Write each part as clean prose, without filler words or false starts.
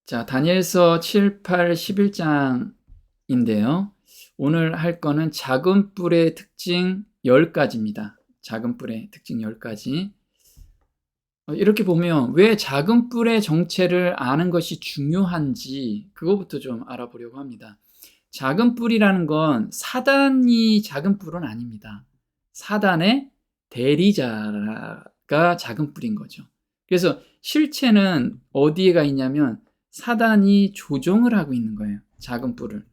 자, 다니엘서 7, 8, 11장인데요. 오늘 할 거는 작은 뿔의 특징 10가지입니다. 작은 뿔의 특징 10가지. 이렇게 보면 왜 작은 뿔의 정체를 아는 것이 중요한지 그거부터 좀 알아보려고 합니다. 작은 뿔이라는 건 사단이 작은 뿔은 아닙니다. 사단의 대리자가 작은 뿔인 거죠. 그래서 실체는 어디에가 있냐면 사단이 조종을 하고 있는 거예요. 작은 뿔을.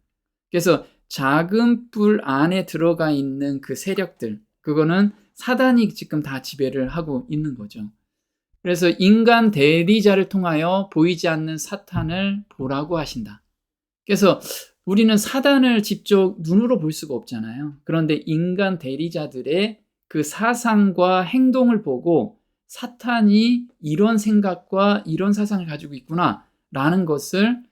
그래서 작은 뿔 안에 들어가 있는 그 세력들, 그거는 사단이 지금 다 지배를 하고 있는 거죠. 그래서 인간 대리자를 통하여 보이지 않는 사탄을 보라고 하신다. 그래서 우리는 사단을 직접 눈으로 볼 수가 없잖아요. 그런데 인간 대리자들의 그 사상과 행동을 보고 사탄이 이런 생각과 이런 사상을 가지고 있구나 라는 것을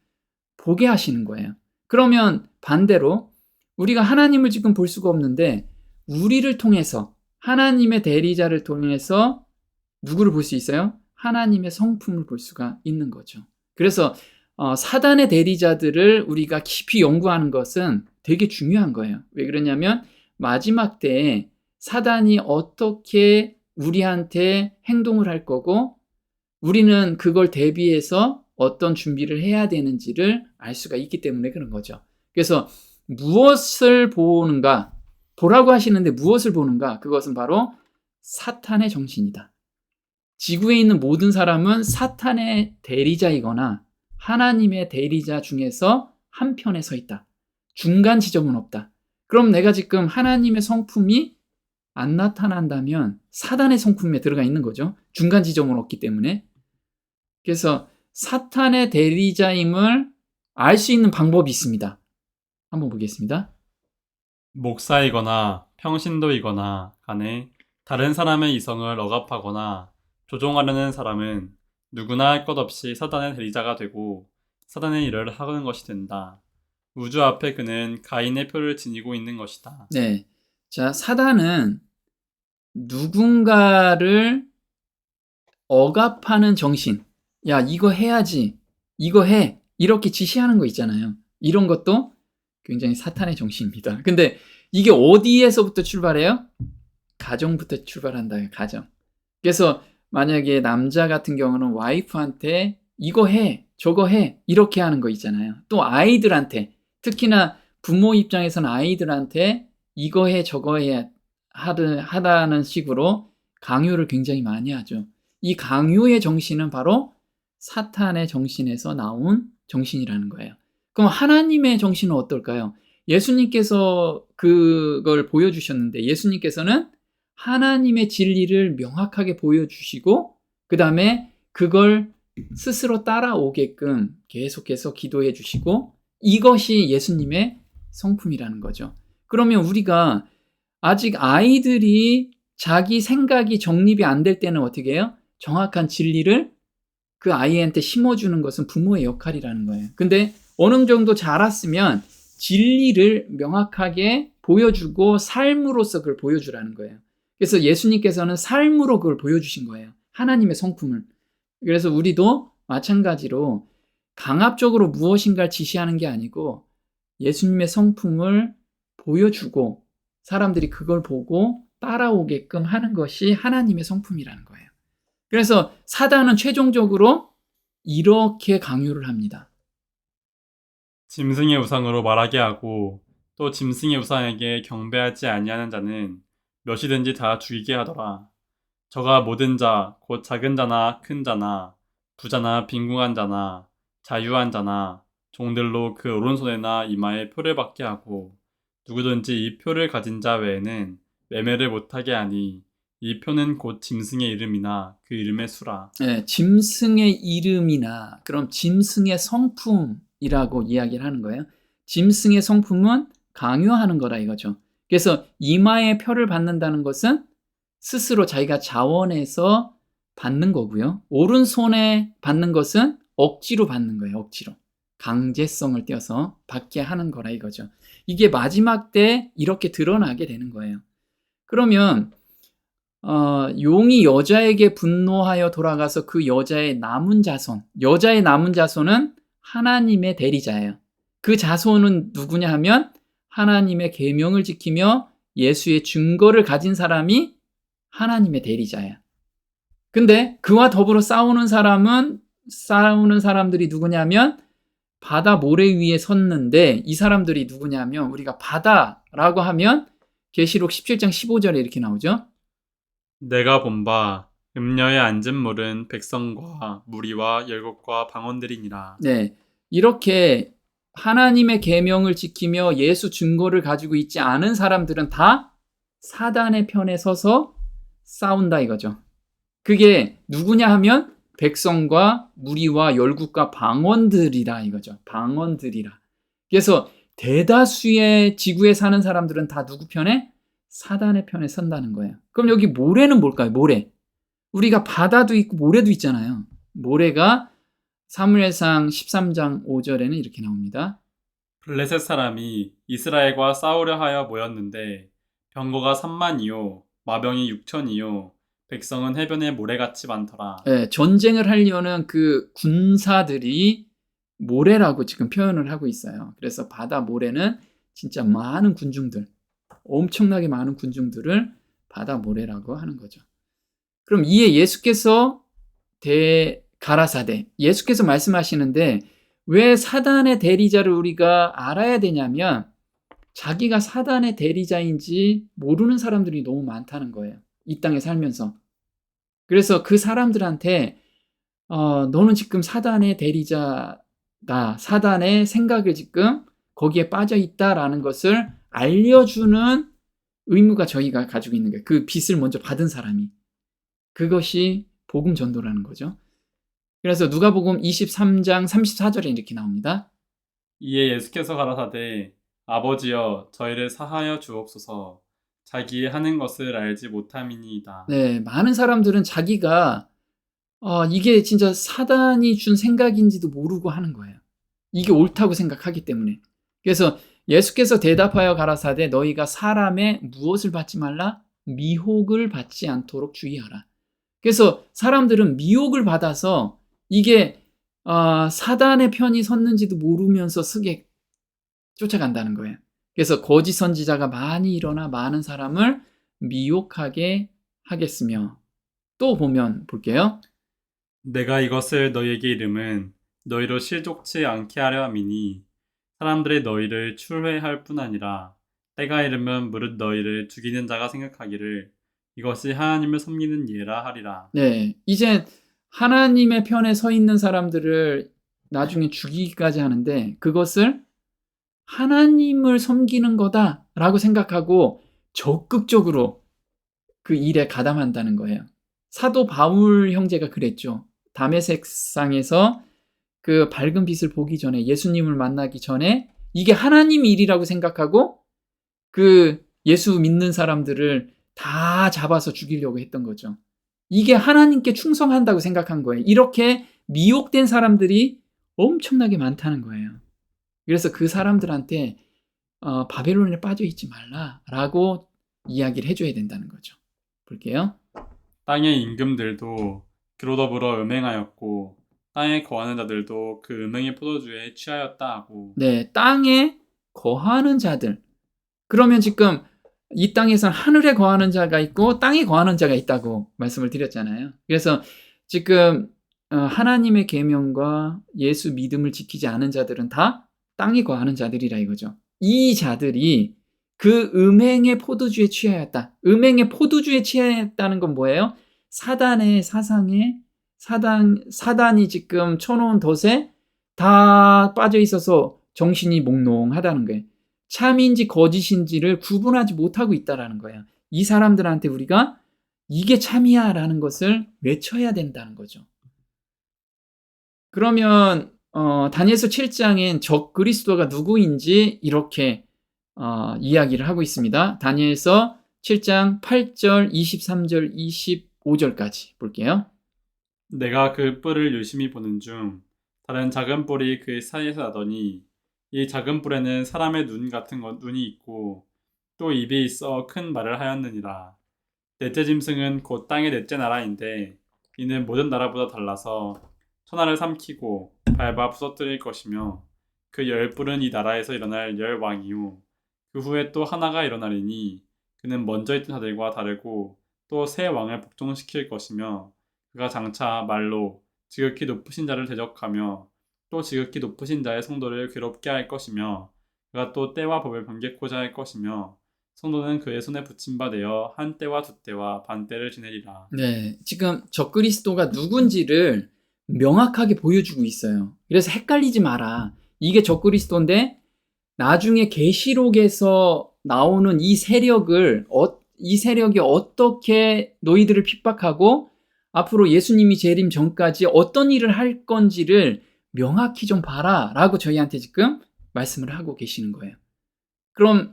보게 하시는 거예요. 그러면 반대로 우리가 하나님을 지금 볼 수가 없는데 우리를 통해서 하나님의 대리자를 통해서 누구를 볼 수 있어요? 하나님의 성품을 볼 수가 있는 거죠. 그래서 사단의 대리자들을 우리가 깊이 연구하는 것은 되게 중요한 거예요. 왜 그러냐면 마지막 때에 사단이 어떻게 우리한테 행동을 할 거고 우리는 그걸 대비해서 어떤 준비를 해야 되는지를 알 수가 있기 때문에 그런 거죠. 그래서 무엇을 보는가? 보라고 하시는데 무엇을 보는가? 그것은 바로 사탄의 정신이다. 지구에 있는 모든 사람은 사탄의 대리자이거나 하나님의 대리자 중에서 한편에 서 있다. 중간 지점은 없다. 그럼 내가 지금 하나님의 성품이 안 나타난다면 사단의 성품에 들어가 있는 거죠. 중간 지점은 없기 때문에. 그래서 사탄의 대리자임을 알 수 있는 방법이 있습니다. 한번 보겠습니다. 목사이거나 평신도이거나 간에 다른 사람의 이성을 억압하거나 조종하려는 사람은 누구나 할 것 없이 사단의 대리자가 되고 사단의 일을 하는 것이 된다. 우주 앞에 그는 가인의 표를 지니고 있는 것이다. 네. 자, 사단은 누군가를 억압하는 정신. 야, 이거 해야지. 이거 해. 이렇게 지시하는 거 있잖아요. 이런 것도 굉장히 사탄의 정신입니다. 근데 이게 어디에서부터 출발해요? 가정부터 출발한다. 가정. 그래서 만약에 남자 같은 경우는 와이프한테 이거 해, 저거 해 이렇게 하는 거 있잖아요. 또 아이들한테 특히나 부모 입장에서는 아이들한테 이거 해, 저거 해 하다는 식으로 강요를 굉장히 많이 하죠. 이 강요의 정신은 바로 사탄의 정신에서 나온 정신이라는 거예요. 그럼 하나님의 정신은 어떨까요? 예수님께서 그걸 보여주셨는데 예수님께서는 하나님의 진리를 명확하게 보여주시고 그 다음에 그걸 스스로 따라오게끔 계속해서 기도해 주시고 이것이 예수님의 성품이라는 거죠. 그러면 우리가 아직 아이들이 자기 생각이 정립이 안 될 때는 어떻게 해요? 정확한 진리를 그 아이한테 심어주는 것은 부모의 역할이라는 거예요. 근데 어느 정도 자랐으면 진리를 명확하게 보여주고 삶으로서 그걸 보여주라는 거예요. 그래서 예수님께서는 삶으로 그걸 보여주신 거예요. 하나님의 성품을. 그래서 우리도 마찬가지로 강압적으로 무엇인가를 지시하는 게 아니고 예수님의 성품을 보여주고 사람들이 그걸 보고 따라오게끔 하는 것이 하나님의 성품이라는 거예요. 그래서 사단은 최종적으로 이렇게 강요를 합니다. 짐승의 우상으로 말하게 하고 또 짐승의 우상에게 경배하지 아니하는 자는 몇이든지 다 죽이게 하더라. 저가 모든 자, 곧 작은 자나 큰 자나 부자나 빈궁한 자나 자유한 자나 종들로 그 오른손에나 이마에 표를 받게 하고 누구든지 이 표를 가진 자 외에는 매매를 못하게 하니 이 표는 곧 짐승의 이름이나 그 이름의 수라. 네, 짐승의 이름이나 그럼 짐승의 성품이라고 이야기를 하는 거예요. 짐승의 성품은 강요하는 거라 이거죠. 그래서 이마에 표를 받는다는 것은 스스로 자기가 자원해서 받는 거고요. 오른손에 받는 것은 억지로 받는 거예요. 억지로. 강제성을 띄어서 받게 하는 거라 이거죠. 이게 마지막 때 이렇게 드러나게 되는 거예요. 그러면 용이 여자에게 분노하여 돌아가서 그 여자의 남은 자손, 여자의 남은 자손은 하나님의 대리자예요. 그 자손은 누구냐 하면 하나님의 계명을 지키며 예수의 증거를 가진 사람이 하나님의 대리자예요. 근데 그와 더불어 싸우는 사람들이 누구냐면 바다 모래 위에 섰는데, 이 사람들이 누구냐면 우리가 바다라고 하면 계시록 17장 15절에 이렇게 나오죠. 내가 본 바 음녀에 앉은 물은 백성과 무리와 열국과 방언들이니라. 네, 이렇게 하나님의 계명을 지키며 예수 증거를 가지고 있지 않은 사람들은 다 사단의 편에 서서 싸운다 이거죠. 그게 누구냐 하면 백성과 무리와 열국과 방언들이라 이거죠. 방언들이라. 그래서 대다수의 지구에 사는 사람들은 다 누구 편에? 사단의 편에 선다는 거예요. 그럼 여기 모래는 뭘까요? 모래. 우리가 바다도 있고 모래도 있잖아요. 모래가 사무엘상 13장 5절에는 이렇게 나옵니다. 블레셋 사람이 이스라엘과 싸우려 하여 모였는데 병거가 3만이요 마병이 6천이요 백성은 해변에 모래같이 많더라. 네, 전쟁을 하려는 그 군사들이 모래라고 지금 표현을 하고 있어요. 그래서 바다 모래는 진짜 많은 군중들, 엄청나게 많은 군중들을 바다 모래라고 하는 거죠. 그럼 이에 예수께서 가라사대, 예수께서 말씀하시는데 왜 사단의 대리자를 우리가 알아야 되냐면 자기가 사단의 대리자인지 모르는 사람들이 너무 많다는 거예요. 이 땅에 살면서. 그래서 그 사람들한테 너는 지금 사단의 대리자다. 사단의 생각을 지금 거기에 빠져 있다라는 것을 알려주는 의무가 저희가 가지고 있는 거예요. 그 빚을 먼저 받은 사람이. 그것이 복음 전도라는 거죠. 그래서 누가복음 23장 34절에 이렇게 나옵니다. 이에 예수께서 가라사대 아버지여 저희를 사하여 주옵소서 자기의 하는 것을 알지 못함이니이다. 네, 많은 사람들은 자기가 이게 진짜 사단이 준 생각인지도 모르고 하는 거예요. 이게 옳다고 생각하기 때문에. 그래서 예수께서 대답하여 가라사대 너희가 사람의 무엇을 받지 말라? 미혹을 받지 않도록 주의하라. 그래서 사람들은 미혹을 받아서 이게 사단의 편이 섰는지도 모르면서 스게 쫓아간다는 거예요. 그래서 거짓 선지자가 많이 일어나 많은 사람을 미혹하게 하겠으며, 또 보면 볼게요. 내가 이것을 너희에게 이름은 너희로 실족치 않게 하려 함이니 사람들이 너희를 출회할 뿐 아니라 때가 이르면 무릇 너희를 죽이는 자가 생각하기를 이것이 하나님을 섬기는 예라 하리라. 네, 이제 하나님의 편에 서 있는 사람들을 나중에 죽이기까지 하는데 그것을 하나님을 섬기는 거다라고 생각하고 적극적으로 그 일에 가담한다는 거예요. 사도 바울 형제가 그랬죠. 다메섹상에서 그 밝은 빛을 보기 전에, 예수님을 만나기 전에 이게 하나님 일이라고 생각하고 그 예수 믿는 사람들을 다 잡아서 죽이려고 했던 거죠. 이게 하나님께 충성한다고 생각한 거예요. 이렇게 미혹된 사람들이 엄청나게 많다는 거예요. 그래서 그 사람들한테 바벨론에 빠져 있지 말라라고 이야기를 해줘야 된다는 거죠. 볼게요. 땅의 임금들도 그로 더불어 음행하였고 땅에 거하는 자들도 그 음행의 포도주에 취하였다 하고. 네, 땅에 거하는 자들. 그러면 지금 이 땅에서는 하늘에 거하는 자가 있고 땅에 거하는 자가 있다고 말씀을 드렸잖아요. 그래서 지금 하나님의 계명과 예수 믿음을 지키지 않은 자들은 다 땅에 거하는 자들이라 이거죠. 이 자들이 그 음행의 포도주에 취하였다. 음행의 포도주에 취하였다는 건 뭐예요? 사단의 사상에 사단이 지금 쳐놓은 덫에 다 빠져 있어서 정신이 몽롱하다는 거예요. 참인지 거짓인지를 구분하지 못하고 있다라는 거예요. 이 사람들한테 우리가 이게 참이야 라는 것을 외쳐야 된다는 거죠. 그러면 다니엘서 7장엔 적 그리스도가 누구인지 이렇게 이야기를 하고 있습니다. 다니엘서 7장 8절, 23절, 25절까지 볼게요. 내가 그 뿔을 유심히 보는 중 다른 작은 뿔이 그 사이에서 나더니 이 작은 뿔에는 사람의 눈 같은 눈이 있고 또 입이 있어 큰 말을 하였느니라. 넷째 짐승은 곧 땅의 넷째 나라인데 이는 모든 나라보다 달라서 천하를 삼키고 밟아 부서뜨릴 것이며 그 열불은 이 나라에서 일어날 열 왕이요 그 후에 또 하나가 일어나리니 그는 먼저 있던 자들과 다르고 또 새 왕을 복종시킬 것이며 그가 장차 말로 지극히 높으신 자를 대적하며 또 지극히 높으신 자의 성도를 괴롭게 할 것이며 그가 또 때와 법을 변개코자 할 것이며 성도는 그의 손에 붙임 바 되어 한 때와 두 때와 반 때를 지내리라. 네, 지금 적그리스도가 누군지를 명확하게 보여주고 있어요. 그래서 헷갈리지 마라. 이게 적그리스도인데 나중에 계시록에서 나오는 이 세력이 어떻게 너희들을 핍박하고 앞으로 예수님이 재림 전까지 어떤 일을 할 건지를 명확히 좀 봐라 라고 저희한테 지금 말씀을 하고 계시는 거예요. 그럼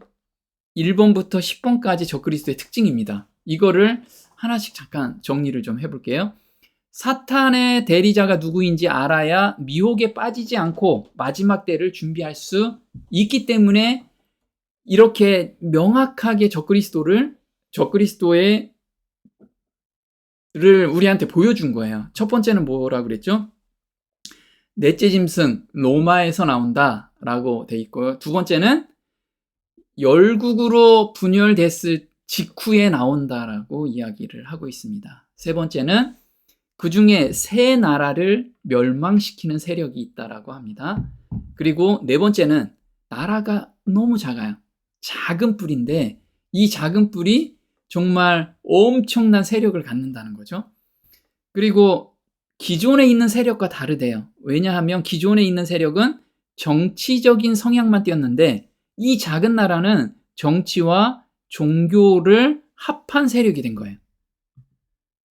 1번부터 10번까지 적그리스도의 특징입니다. 이거를 하나씩 잠깐 정리를 좀 해볼게요. 사탄의 대리자가 누구인지 알아야 미혹에 빠지지 않고 마지막 때를 준비할 수 있기 때문에 이렇게 명확하게 적그리스도를 우리한테 보여준 거예요. 첫 번째는 뭐라 그랬죠? 넷째 짐승 로마에서 나온다 라고 돼 있고요. 두 번째는 열국으로 분열됐을 직후에 나온다라고 이야기를 하고 있습니다. 세 번째는 그 중에 세 나라를 멸망시키는 세력이 있다라고 합니다. 그리고 네 번째는 나라가 너무 작아요. 작은 뿔인데 이 작은 뿔이 정말 엄청난 세력을 갖는다는 거죠. 그리고 기존에 있는 세력과 다르대요. 왜냐하면 기존에 있는 세력은 정치적인 성향만 띄었는데 이 작은 나라는 정치와 종교를 합한 세력이 된 거예요.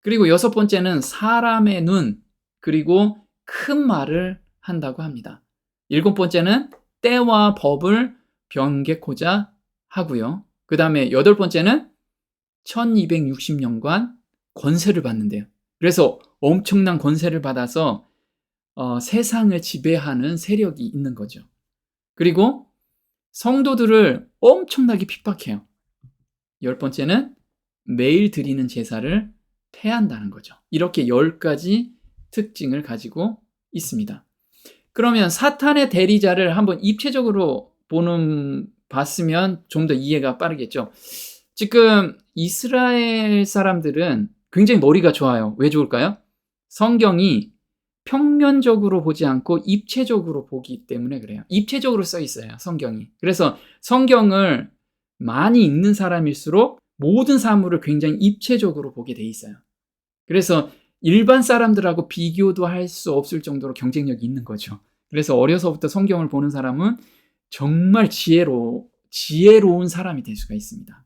그리고 여섯 번째는 사람의 눈, 그리고 큰 말을 한다고 합니다. 일곱 번째는 때와 법을 변개코자 하고요. 그 다음에 여덟 번째는 1260년간 권세를 받는데요. 그래서 엄청난 권세를 받아서 세상을 지배하는 세력이 있는 거죠. 그리고 성도들을 엄청나게 핍박해요. 열 번째는 매일 드리는 제사를 폐한다는 거죠. 이렇게 10가지 특징을 가지고 있습니다. 그러면 사탄의 대리자를 한번 입체적으로 봤으면 좀 더 이해가 빠르겠죠. 지금 이스라엘 사람들은 굉장히 머리가 좋아요. 왜 좋을까요? 성경이 평면적으로 보지 않고 입체적으로 보기 때문에 그래요. 입체적으로 써 있어요, 성경이. 그래서 성경을 많이 읽는 사람일수록 모든 사물을 굉장히 입체적으로 보게 돼 있어요. 그래서 일반 사람들하고 비교도 할 수 없을 정도로 경쟁력이 있는 거죠. 그래서 어려서부터 성경을 보는 사람은 정말 지혜로운 사람이 될 수가 있습니다.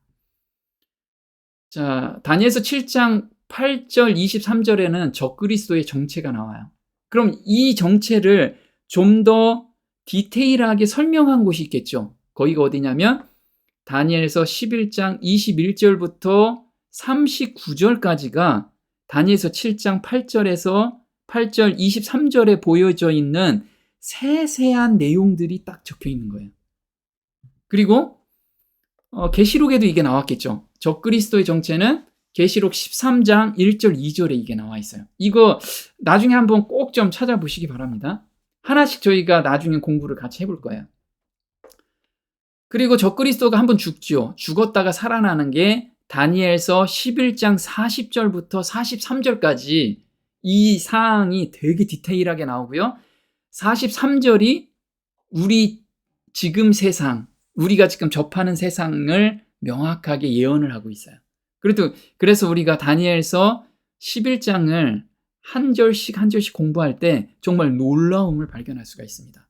자, 다니엘서 7장 8절 23절에는 적그리스도의 정체가 나와요. 그럼 이 정체를 좀 더 디테일하게 설명한 곳이 있겠죠. 거기가 어디냐면 다니엘서 11장 21절부터 39절까지가 다니엘서 7장 8절에서 8절 23절에 보여져 있는 세세한 내용들이 딱 적혀 있는 거예요. 그리고 계시록에도 이게 나왔겠죠. 적그리스도의 정체는 계시록 13장 1절 2절에 이게 나와 있어요. 이거 나중에 한번 꼭 좀 찾아보시기 바랍니다. 하나씩 저희가 나중에 공부를 같이 해볼 거예요. 그리고 적그리스도가 한번 죽죠. 죽었다가 살아나는 게 다니엘서 11장 40절부터 43절까지 이 사항이 되게 디테일하게 나오고요. 43절이 우리 지금 세상, 우리가 지금 접하는 세상을 명확하게 예언을 하고 있어요. 그래서 우리가 다니엘서 11장을 한 절씩 공부할 때 정말 놀라움을 발견할 수가 있습니다.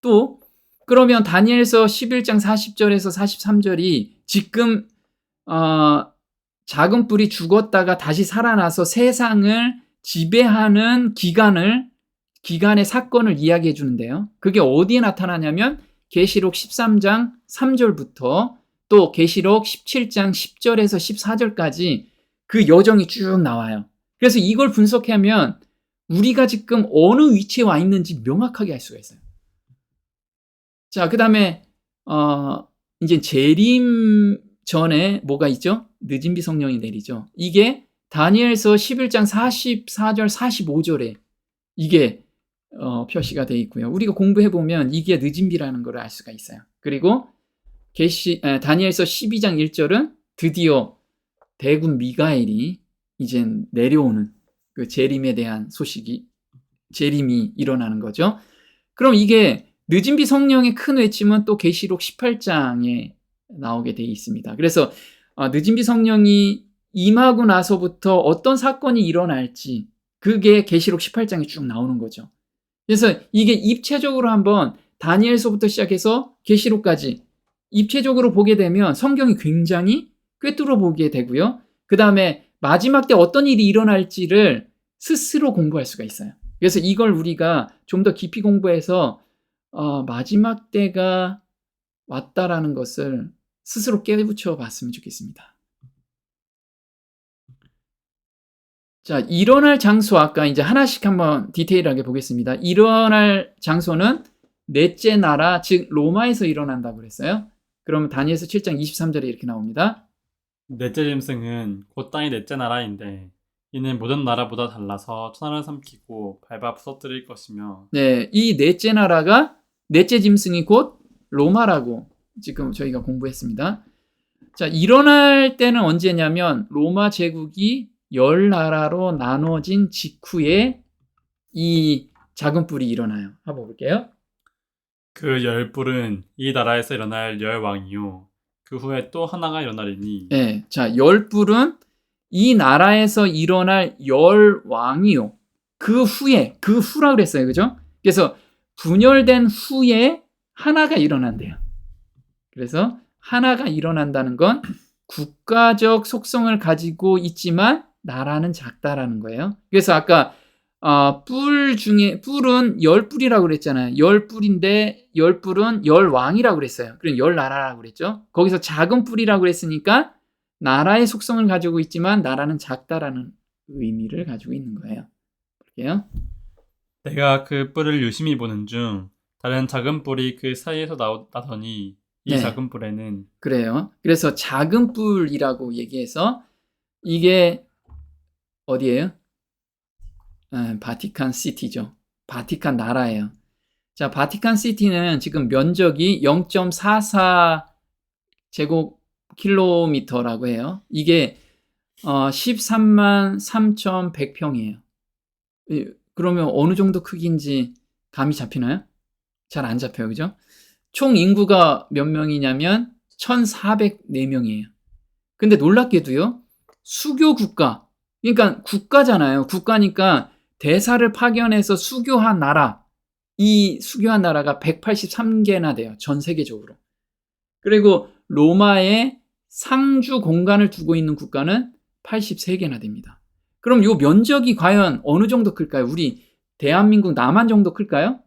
또 그러면 다니엘서 11장 40절에서 43절이 지금 작은 뿔이 죽었다가 다시 살아나서 세상을 지배하는 기간의 사건을 이야기해 주는데요. 그게 어디에 나타나냐면 계시록 13장 3절부터 또 계시록 17장 10절에서 14절까지 그 여정이 쭉 나와요. 그래서 이걸 분석하면 우리가 지금 어느 위치에 와 있는지 명확하게 알 수가 있어요. 자, 그 다음에 이제 재림 전에 뭐가 있죠? 늦은 비 성령이 내리죠. 이게 다니엘서 11장 44절 45절에 이게 표시가 되어 있고요. 우리가 공부해보면 이게 느짐비라는 걸 알 수가 있어요. 그리고 다니엘서 12장 1절은 드디어 대군 미가엘이 이제 내려오는 그 재림에 대한 소식이, 재림이 일어나는 거죠. 그럼 이게 느짐비 성령의 큰 외침은 또 계시록 18장에 나오게 되어 있습니다. 그래서 느짐비 성령이 임하고 나서부터 어떤 사건이 일어날지 그게 계시록 18장에 쭉 나오는 거죠. 그래서 이게 입체적으로 한번 다니엘서부터 시작해서 계시록까지 입체적으로 보게 되면 성경이 굉장히 꿰뚫어 보게 되고요. 그 다음에 마지막 때 어떤 일이 일어날지를 스스로 공부할 수가 있어요. 그래서 이걸 우리가 좀 더 깊이 공부해서 마지막 때가 왔다라는 것을 스스로 깨부쳐 봤으면 좋겠습니다. 자, 일어날 장소 아까 이제 하나씩 한번 디테일하게 보겠습니다. 일어날 장소는 넷째 나라, 즉 로마에서 일어난다고 그랬어요. 그러면 다니엘서 7장 23절에 이렇게 나옵니다. 넷째 짐승은 곧 땅의 넷째 나라인데 이는 모든 나라보다 달라서 천하를 삼키고 밟아 부서뜨릴 것이며. 네, 이 넷째 나라가 넷째 짐승이 곧 로마라고 지금 저희가 공부했습니다. 자, 일어날 때는 언제냐면 로마 제국이 10나라로 나눠진 직후에 이 작은 뿔이 일어나요. 한번 볼게요. 그 열 뿔은 이 나라에서 일어날 열 왕이요 그 후에 또 하나가 일어나리니. 네, 자, 열 뿔은 이 나라에서 일어날 열 왕이요. 그 후라 그랬어요. 그죠? 그래서 분열된 후에 하나가 일어난대요. 그래서 하나가 일어난다는 건 국가적 속성을 가지고 있지만 나라는 작다라는 거예요. 그래서 아까 뿔은 열 뿔이라고 그랬잖아요. 열 뿔인데 열 뿔은 열 왕이라고 그랬어요. 그럼 열 나라라고 그랬죠. 거기서 작은 뿔이라고 그랬으니까 나라의 속성을 가지고 있지만 나라는 작다라는 의미를 가지고 있는 거예요. 볼게요. 내가 그 뿔을 유심히 보는 중 다른 작은 뿔이 그 사이에서 나더니 이 네. 작은 뿔에는. 그래요. 그래서 작은 뿔이라고 얘기해서 이게 어디예요? 바티칸 시티죠. 바티칸 나라예요. 자, 바티칸 시티는 지금 면적이 0.44 제곱킬로미터라고 해요. 이게 13만 3,100평이에요. 그러면 어느 정도 크기인지 감이 잡히나요? 잘 안 잡혀요. 그죠? 총 인구가 몇 명이냐면 1,404명이에요. 근데 놀랍게도요. 수교 국가, 그러니까 국가잖아요. 국가니까 대사를 파견해서 수교한 나라, 이 수교한 나라가 183개나 돼요. 전 세계적으로. 그리고 로마에 상주 공간을 두고 있는 국가는 83개나 됩니다. 그럼 이 면적이 과연 어느 정도 클까요? 우리 대한민국 남한 정도 클까요?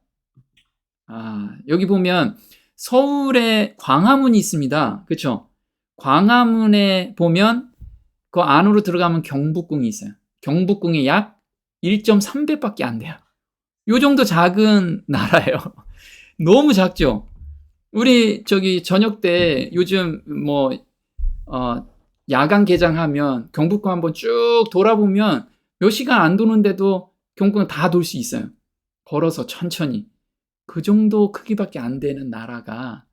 여기 보면 서울에 광화문이 있습니다. 그렇죠? 광화문에 보면 그 안으로 들어가면 경복궁이 있어요. 경복궁이 약 1.3배밖에 안 돼요. 요 정도 작은 나라예요. 너무 작죠? 우리 저녁 때 요즘 야간 개장하면 경복궁 한번 쭉 돌아보면 몇 시간 안 도는데도 경복궁 다 돌 수 있어요. 걸어서 천천히. 그 정도 크기밖에 안 되는 나라가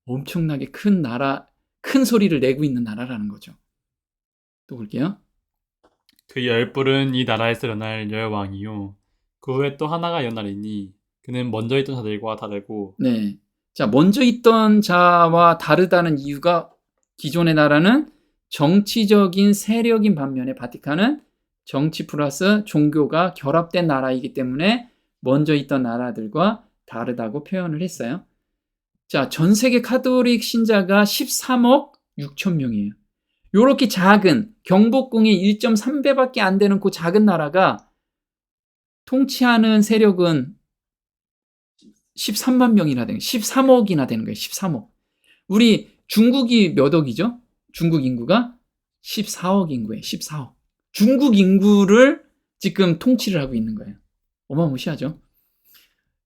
엄청나게 큰 나라, 큰 소리를 내고 있는 나라라는 거죠. 또 볼게요. 그 열 뿔은 이 나라에서 일어날 열 왕이요 그 후에 또 하나가 일어나리니 그는 먼저 있던 자들과 다르고. 네. 자, 먼저 있던 자와 다르다는 이유가 기존의 나라는 정치적인 세력인 반면에 바티칸은 정치 플러스 종교가 결합된 나라이기 때문에 먼저 있던 나라들과 다르다고 표현을 했어요. 자, 전 세계 카톨릭 신자가 13억 6천 명이에요. 요렇게 작은 경복궁의 1.3배밖에 안 되는 그 작은 나라가 통치하는 세력은 13만 명이나 되는 거예요. 13억이나 되는 거예요. 13억. 우리 중국이 몇 억이죠? 중국 인구가 14억 인구예요. 14억. 중국 인구를 지금 통치를 하고 있는 거예요. 어마무시하죠?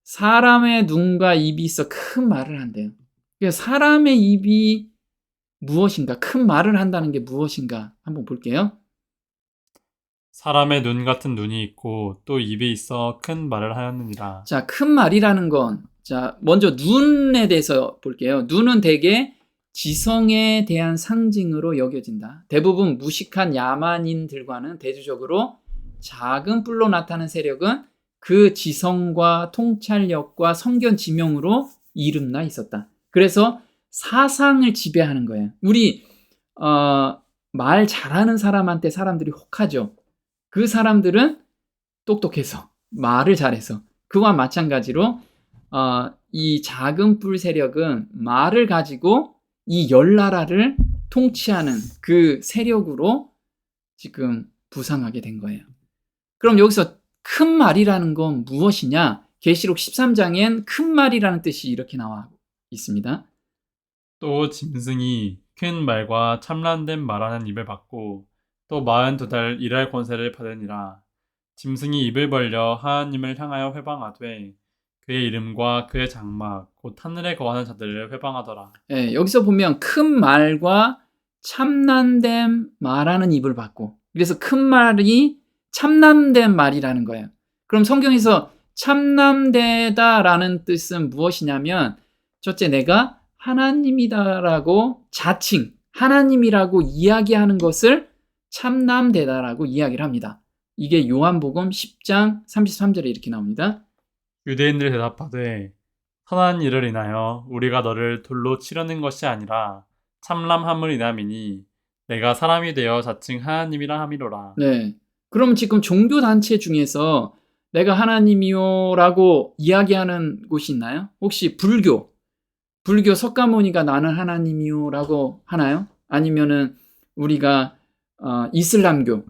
사람의 눈과 입이 있어 큰 말을 한대요. 그러니까 사람의 입이 무엇인가? 큰 말을 한다는 게 무엇인가? 한번 볼게요. 사람의 눈 같은 눈이 있고 또 입이 있어 큰 말을 하였느니라. 자, 큰 말이라는 건, 자, 먼저 눈에 대해서 볼게요. 눈은 대개 지성에 대한 상징으로 여겨진다. 대부분 무식한 야만인들과는 대조적으로 작은 뿔로 나타나는 세력은 그 지성과 통찰력과 성견 지명으로 이름나 있었다. 그래서 사상을 지배하는 거예요. 우리 말 잘하는 사람한테 사람들이 혹하죠. 그 사람들은 똑똑해서, 말을 잘해서. 그와 마찬가지로 이 작은 뿔 세력은 말을 가지고 이 열나라를 통치하는 그 세력으로 지금 부상하게 된 거예요. 그럼 여기서 큰 말이라는 건 무엇이냐? 계시록 13장엔 큰 말이라는 뜻이 이렇게 나와 있습니다. 또 짐승이 큰 말과 참란된 말하는 입을 받고 또 42달 일할 권세를 받으니라. 짐승이 입을 벌려 하나님을 향하여 회방하되 그의 이름과 그의 장막 곧 하늘에 거하는 자들을 회방하더라. 예, 여기서 보면 큰 말과 참남된 말하는 입을 받고, 그래서 큰 말이 참남된 말이라는 거예요. 그럼 성경에서 참남되다라는 뜻은 무엇이냐면, 첫째, 내가 하나님이다라고 자칭, 하나님이라고 이야기하는 것을 참남되다라고 이야기를 합니다. 이게 요한복음 10장 33절에 이렇게 나옵니다. 유대인들이 대답하되 선한 일을 인하여 우리가 너를 돌로 치려는 것이 아니라 참람함을 인함이니 내가 사람이 되어 자칭 하나님이라 함이로라. 네. 그럼 지금 종교단체 중에서 내가 하나님이요라고 이야기하는 곳이 있나요? 혹시 불교 석가모니가 나는 하나님이요라고 하나요? 아니면은 우리가 이슬람교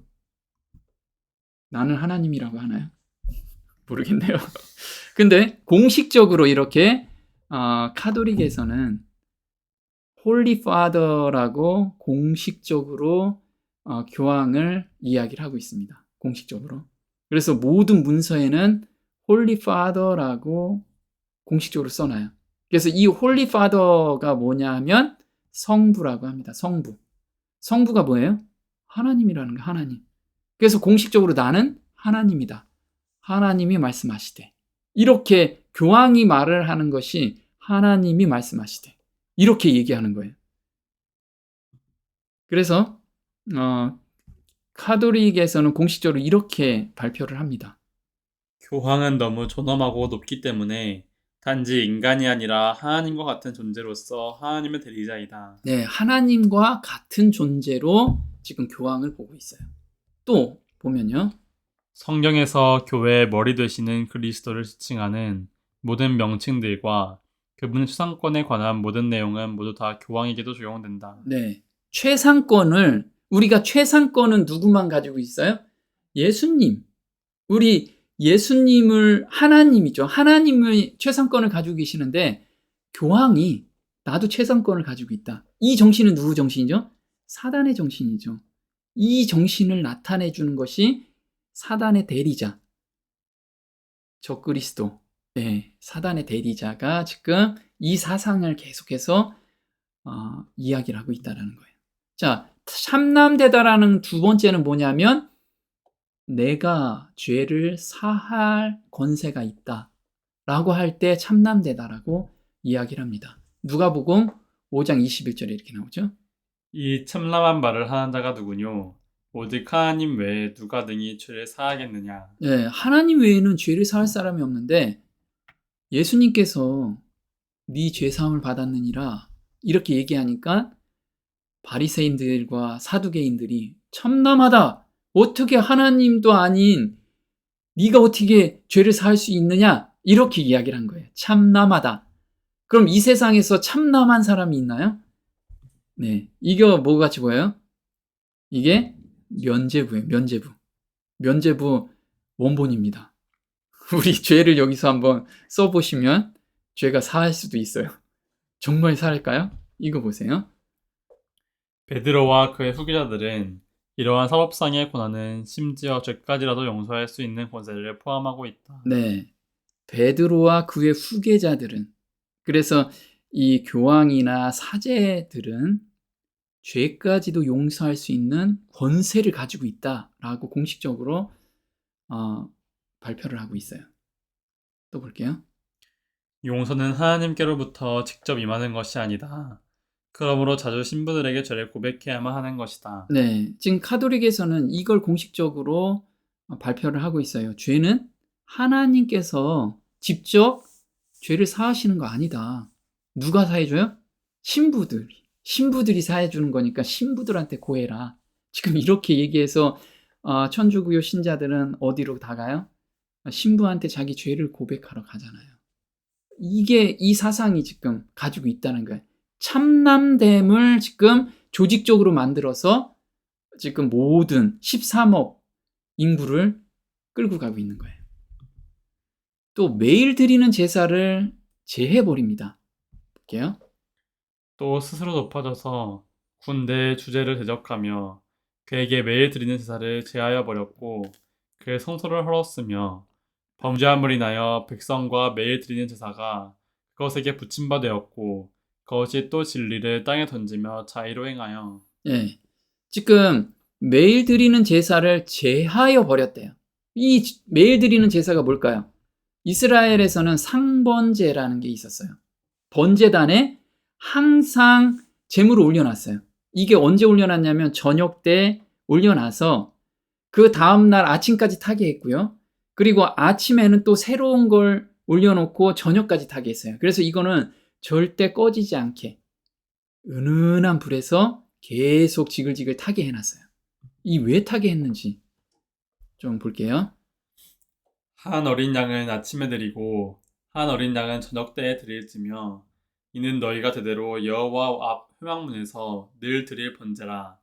나는 하나님이라고 하나요? 모르겠네요. 근데 공식적으로 이렇게 카톨릭에서는 홀리 파더라고 공식적으로 교황을 이야기를 하고 있습니다. 공식적으로. 그래서 모든 문서에는 홀리 파더라고 공식적으로 써놔요. 그래서 이 홀리 파더가 뭐냐 하면 성부라고 합니다. 성부. 성부가 뭐예요? 하나님이라는 거, 하나님. 그래서 공식적으로 나는 하나님이다. 하나님이 말씀하시되. 이렇게 교황이 말을 하는 것이 하나님이 말씀하시되. 이렇게 얘기하는 거예요. 그래서 카톨릭에서는 공식적으로 이렇게 발표를 합니다. 교황은 너무 존엄하고 높기 때문에 단지 인간이 아니라 하나님과 같은 존재로서 하나님의 대리자이다. 네, 하나님과 같은 존재로 지금 교황을 보고 있어요. 또 보면요. 성경에서 교회의 머리 되시는 그리스도를 지칭하는 모든 명칭들과 그분의 수상권에 관한 모든 내용은 모두 다 교황에게도 적용된다. 네, 우리가 최상권은 누구만 가지고 있어요? 예수님. 우리 예수님을 하나님이죠. 하나님의 최상권을 가지고 계시는데 교황이 나도 최상권을 가지고 있다. 이 정신은 누구 정신이죠? 사단의 정신이죠. 이 정신을 나타내 주는 것이 사단의 대리자, 적그리스도, 네, 사단의 대리자가 지금 이 사상을 계속해서 이야기를 하고 있다는 거예요. 자, 참남되다라는 두 번째는 뭐냐면 내가 죄를 사할 권세가 있다 라고 할 때 참남되다라고 이야기를 합니다. 누가복음 5장 21절에 이렇게 나오죠. 이 참람한 말을 하는 자가 누구뇨? 오직 하나님 외에 누가 능히 죄를 사하겠느냐? 네, 하나님 외에는 죄를 사할 사람이 없는데 예수님께서 네 죄사함을 받았느니라 이렇게 얘기하니까 바리새인들과 사두개인들이 참남하다. 어떻게 하나님도 아닌 네가 어떻게 죄를 사할 수 있느냐? 이렇게 이야기를 한 거예요. 참남하다. 그럼 이 세상에서 참남한 사람이 있나요? 네, 이거 뭐 같이 보여요? 이게 면죄부예요. 면죄부 원본입니다. 우리 죄를 여기서 한번 써보시면 죄가 사할 수도 있어요. 정말 살까요? 이거 보세요. 베드로와 그의 후계자들은 이러한 사법상의 고난은 심지어 죄까지라도 용서할 수 있는 권세를 포함하고 있다. 네, 베드로와 그의 후계자들은, 그래서 이 교황이나 사제들은 죄까지도 용서할 수 있는 권세를 가지고 있다라고 공식적으로 발표를 하고 있어요. 또 볼게요. 용서는 하나님께로부터 직접 임하는 것이 아니다. 그러므로 자주 신부들에게 죄를 고백해야만 하는 것이다. 네, 지금 카톨릭에서는 이걸 공식적으로 발표를 하고 있어요. 죄는 하나님께서 직접 죄를 사하시는 거 아니다. 누가 사해줘요? 신부들이 사해주는 거니까 신부들한테 고해라. 지금 이렇게 얘기해서 천주교의 신자들은 어디로 다 가요? 신부한테 자기 죄를 고백하러 가잖아요. 이게 이 사상이 지금 가지고 있다는 거예요. 참남됨을 지금 조직적으로 만들어서 지금 모든 13억 인구를 끌고 가고 있는 거예요. 또 매일 드리는 제사를 제해버립니다. 볼게요. 또 스스로 높아져서 군대의 주제를 대적하며 그에게 매일 드리는 제사를 제하여 버렸고 그의 성소를 헐었으며 범죄함을 인하여 백성과 매일 드리는 제사가 그것에게 붙임바 되었고 그것이 또 진리를 땅에 던지며 자의로 행하여 예, 지금 매일 드리는 제사를 제하여 버렸대요. 이 매일 드리는 제사가 뭘까요? 이스라엘에서는 상번제라는 게 있었어요. 번제단에 항상 제물을 올려놨어요. 이게 언제 올려놨냐면 저녁 때 올려놔서 그 다음날 아침까지 타게 했고요. 그리고 아침에는 또 새로운 걸 올려놓고 저녁까지 타게 했어요. 그래서 이거는 절대 꺼지지 않게 은은한 불에서 계속 지글지글 타게 해놨어요. 이 왜 타게 했는지 좀 볼게요. 한 어린 양은 아침에 드리고 한 어린 양은 저녁 때에 드릴지며 이는 너희가 대대로 여호와 앞 회막문에서 늘 드릴 번제라.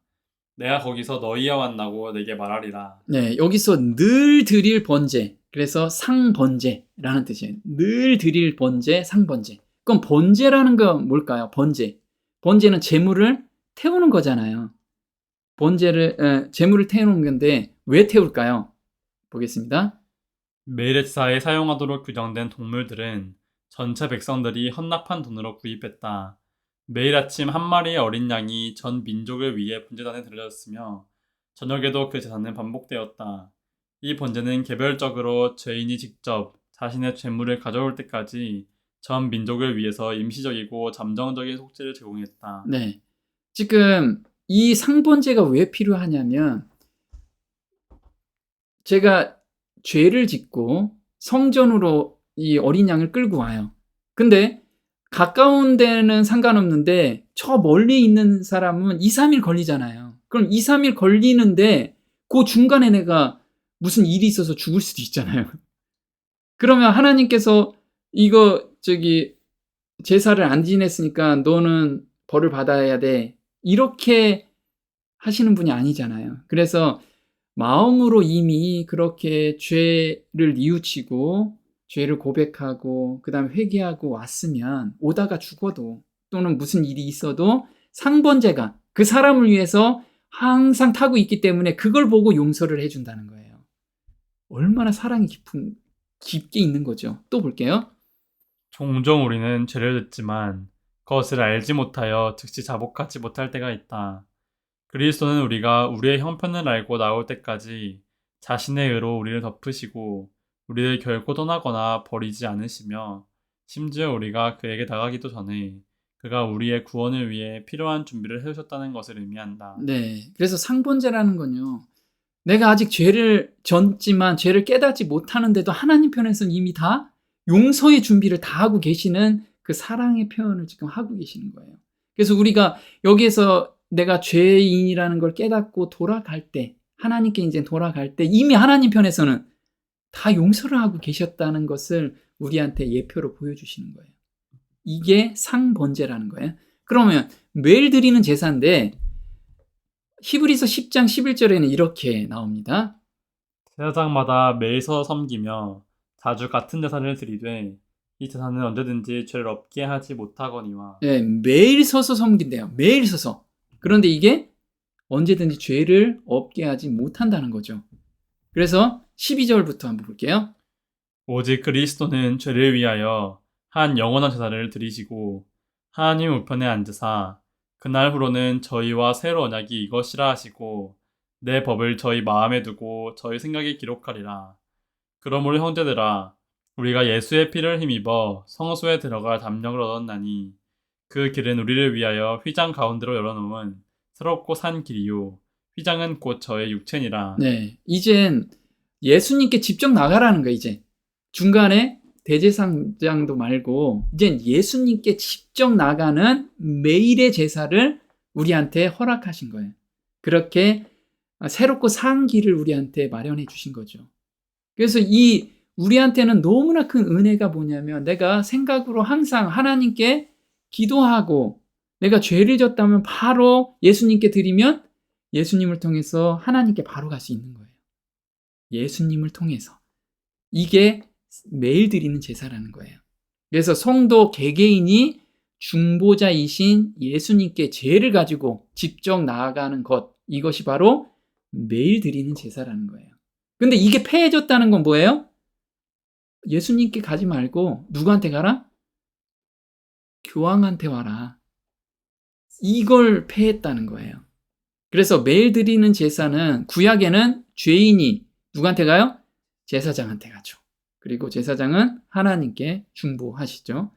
내가 거기서 너희와 만나고 내게 말하리라. 네, 여기서 늘 드릴 번제, 그래서 상번제라는 뜻이에요. 늘 드릴 번제, 상번제. 그럼 번제라는 건 뭘까요? 번제. 번제는 재물을 태우는 거잖아요. 재물을 태우는 건데 왜 태울까요? 보겠습니다. 매일의 제사에 사용하도록 규정된 동물들은 전체 백성들이 헌납한 돈으로 구입했다. 매일 아침 한 마리의 어린 양이 전 민족을 위해 번제단에 드려졌으며 저녁에도 그 제사는 반복되었다. 이 번제는 개별적으로 죄인이 직접 자신의 죄물을 가져올 때까지 전 민족을 위해서 임시적이고 잠정적인 속죄를 제공했다. 네. 지금 이 상번제가 왜 필요하냐면 제가 죄를 짓고 성전으로 이 어린 양을 끌고 와요. 근데 가까운 데는 상관없는데 저 멀리 있는 사람은 2, 3일 걸리잖아요. 그럼 2, 3일 걸리는데 그 중간에 내가 무슨 일이 있어서 죽을 수도 있잖아요. 그러면 하나님께서 이거 제사를 안 지냈으니까 너는 벌을 받아야 돼. 이렇게 하시는 분이 아니잖아요. 그래서 마음으로 이미 그렇게 죄를 뉘우치고 죄를 고백하고 그 다음에 회개하고 왔으면 오다가 죽어도 또는 무슨 일이 있어도 상번제가 그 사람을 위해서 항상 타고 있기 때문에 그걸 보고 용서를 해준다는 거예요. 얼마나 사랑이 깊게 있는 거죠. 또 볼게요. 종종 우리는 죄를 짓지만 그것을 알지 못하여 즉시 자복하지 못할 때가 있다. 그리스도는 우리가 우리의 형편을 알고 나올 때까지 자신의 의로 우리를 덮으시고 우리를 결코 떠나거나 버리지 않으시며 심지어 우리가 그에게 나가기도 전에 그가 우리의 구원을 위해 필요한 준비를 해주셨다는 것을 의미한다. 네, 그래서 상번제라는 건요. 내가 아직 죄를 졌지만 죄를 깨닫지 못하는데도 하나님 편에서는 이미 다 용서의 준비를 다 하고 계시는 그 사랑의 표현을 지금 하고 계시는 거예요. 그래서 우리가 여기에서 내가 죄인이라는 걸 깨닫고 돌아갈 때, 하나님께 이제 돌아갈 때 이미 하나님 편에서는 다 용서를 하고 계셨다는 것을 우리한테 예표로 보여주시는 거예요. 이게 상번제라는 거예요. 그러면 매일 드리는 제사인데 히브리서 10장 11절에는 이렇게 나옵니다. 제사장마다 매일 서서 섬기며 자주 같은 제사를 드리되 이 제사는 언제든지 죄를 없게 하지 못하거니와. 네, 매일 서서 섬긴대요. 매일 서서. 그런데 이게 언제든지 죄를 없게 하지 못한다는 거죠. 그래서 12절부터 한번 볼게요. 오직 그리스도는 죄를 위하여 한 영원한 제사를 드리시고 하나님 우편에 앉으사 그날 후로는 저희와 새로 언약이 이것이라 하시고 내 법을 저희 마음에 두고 저희 생각에 기록하리라. 그러므로 형제들아 우리가 예수의 피를 힘입어 성소에 들어갈 담력을 얻었나니 그 길은 우리를 위하여 휘장 가운데로 열어놓은 새롭고 산 길이요 휘장은 곧 저의 육체니라. 네, 이젠 예수님께 직접 나가라는 거예요. 이제 중간에 대제사장도 말고 이젠 예수님께 직접 나가는 매일의 제사를 우리한테 허락하신 거예요. 그렇게 새롭고 산 길을 우리한테 마련해 주신 거죠. 그래서 이 우리한테는 너무나 큰 은혜가 뭐냐면 내가 생각으로 항상 하나님께 기도하고 내가 죄를 졌다면 바로 예수님께 드리면 예수님을 통해서 하나님께 바로 갈 수 있는 거예요. 예수님을 통해서. 이게 매일 드리는 제사라는 거예요. 그래서 성도 개개인이 중보자이신 예수님께 죄를 가지고 직접 나아가는 것, 이것이 바로 매일 드리는 제사라는 거예요. 근데 이게 폐해졌다는 건 뭐예요? 예수님께 가지 말고 누구한테 가라? 교황한테 와라. 이걸 폐했다는 거예요. 그래서 매일 드리는 제사는 구약에는 죄인이 누구한테 가요? 제사장한테 가죠. 그리고 제사장은 하나님께 중보하시죠.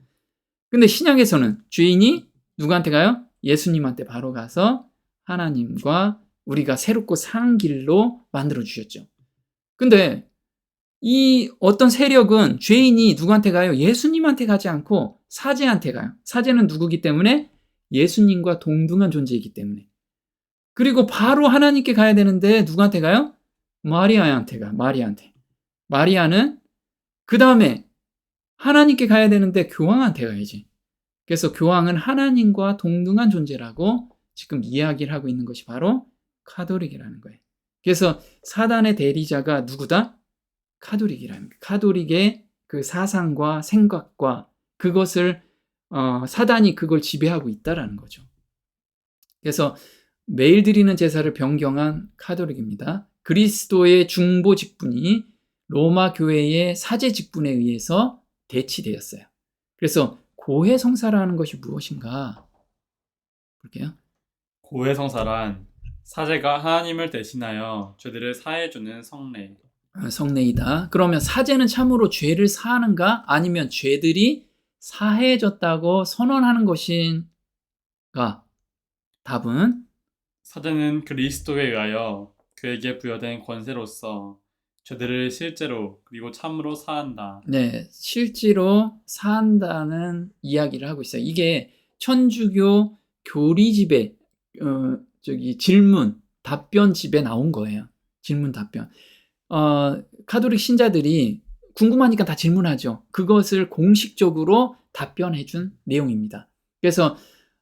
근데 신약에서는 죄인이 누구한테 가요? 예수님한테 바로 가서 하나님과 우리가 새롭고 산 길로 만들어 주셨죠. 근데 이 어떤 세력은 죄인이 누구한테 가요? 예수님한테 가지 않고 사제한테 가요. 사제는 누구기 때문에? 예수님과 동등한 존재이기 때문에. 그리고 바로 하나님께 가야 되는데 누구한테 가요? 마리아한테 가. 마리아한테. 마리아는 그 다음에 하나님께 가야 되는데 교황한테 가야지. 그래서 교황은 하나님과 동등한 존재라고 지금 이야기를 하고 있는 것이 바로 카톨릭이라는 거예요. 그래서 사단의 대리자가 누구다? 카톨릭이라는 거예요. 카톨릭의 그 사상과 생각과 그것을 사단이 그걸 지배하고 있다라는 거죠. 그래서 매일 드리는 제사를 변경한 카톨릭입니다. 그리스도의 중보 직분이 로마 교회의 사제 직분에 의해서 대치되었어요. 그래서 고해 성사라는 것이 무엇인가 볼게요. 고해 성사란 사제가 하나님을 대신하여 죄들을 사해주는 성례. 성례이다. 그러면 사제는 참으로 죄를 사하는가? 아니면 죄들이 사해졌다고 선언하는 것인가? 답은 사제는 그리스도에 의하여 그에게 부여된 권세로서 죄들을 실제로 그리고 참으로 사한다. 네, 실제로 사한다는 이야기를 하고 있어요. 이게 천주교 교리집에 질문 답변 집에 나온 거예요. 질문 답변. 카톨릭 신자들이 궁금하니까 다 질문하죠. 그것을 공식적으로 답변해 준 내용입니다. 그래서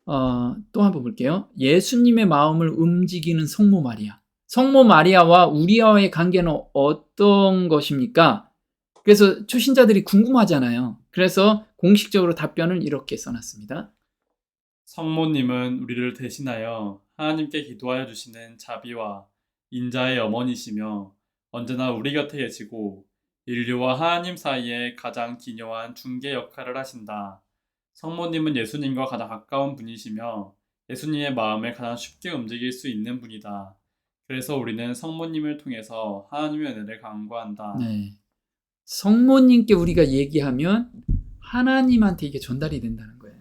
또 한번 볼게요. 예수님의 마음을 움직이는 성모 마리아. 성모 마리아와 우리와의 관계는 어떤 것입니까? 그래서 초신자들이 궁금하잖아요. 그래서 공식적으로 답변을 이렇게 써놨습니다. 성모님은 우리를 대신하여 하나님께 기도하여 주시는 자비와 인자의 어머니시며 언제나 우리 곁에 계시고 인류와 하나님 사이에 가장 기묘한 중개 역할을 하신다. 성모님은 예수님과 가장 가까운 분이시며 예수님의 마음을 가장 쉽게 움직일 수 있는 분이다. 그래서 우리는 성모님을 통해서 하나님의 은혜를 간구한다. 네. 성모님께 우리가 얘기하면 하나님한테 이게 전달이 된다는 거예요.